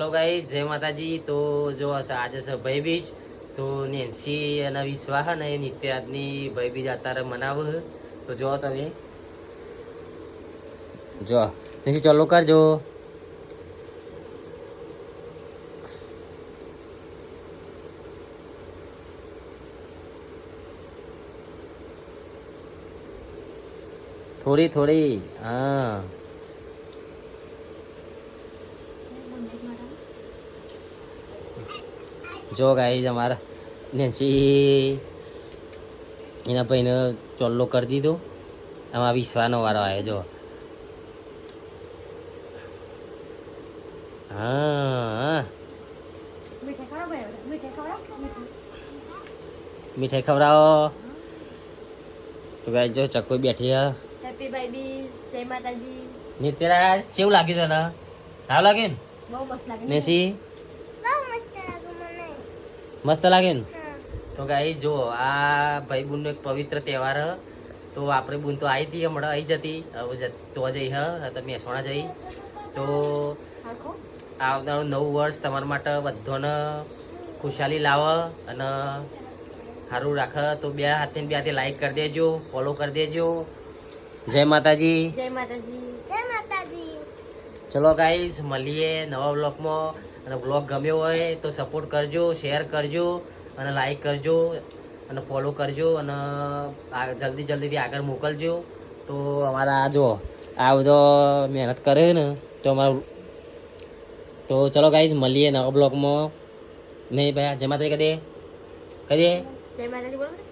Hello guys, જય માતાજી. તો જો આજે છે ભાઈ બીજ. તો નેન્સી અને વિશ્વાસ ને એ નિત્ય આજની ભાઈ બીજ અત્યારે મનાવે છે. તો જો તમે જો નેન્સી ચાલુ કરજો. થોડી થોડી હા. જો ગાઈસ અમારા નેન્સી એના ભાઈને ચોલ્લો કરી દીધો. આમાં વિશ્વાનો વારો આવ્યો જો. હા મીઠાઈ ખવડાવો. તો ગાઈસ જો ચક્કો બેઠી હે. હેપી બેબી, જય માતાજી. નિત્યરાજ કેવું લાગ્યું તને? સારું લાગે ને? બહુ મસ્ત લાગે ને? નેસી મસ્ત લાગે ને? તો ગાઈસ જો આ ભાઈ બુનનો એક પવિત્ર તહેવાર હ. તો આપણે બુન તો આવી હતી, હમણાં આવી જતી, હવે તો જઈ હ તો મહેસાણા જઈ. તો આવનારું નવું વર્ષ તમારા માટે બધાને ખુશાલી લાવે અને સારું રાખે. તો બે હાથે લાઈક કરી દેજો, ફોલો કરી દેજો. જય માતાજી. જય માતાજી. જય માતાજી. ચલો ગાઈસ, મળીએ નવા બ્લોગમાં. અને બ્લોગ ગમ્યો હોય તો સપોર્ટ કરજો, શેર કરજો અને લાઈક કરજો અને ફોલો કરજો અને જલ્દીથી આગળ મોકલજો. તો અમારા જો આ બધો મહેનત કરે ને તો અમારું. તો ચલો ગાઈસ, મળીએ નવા બ્લોગમાં. નહીં ભાઈ, જય માતાજી કહી દે. જય માતાજી બોલો.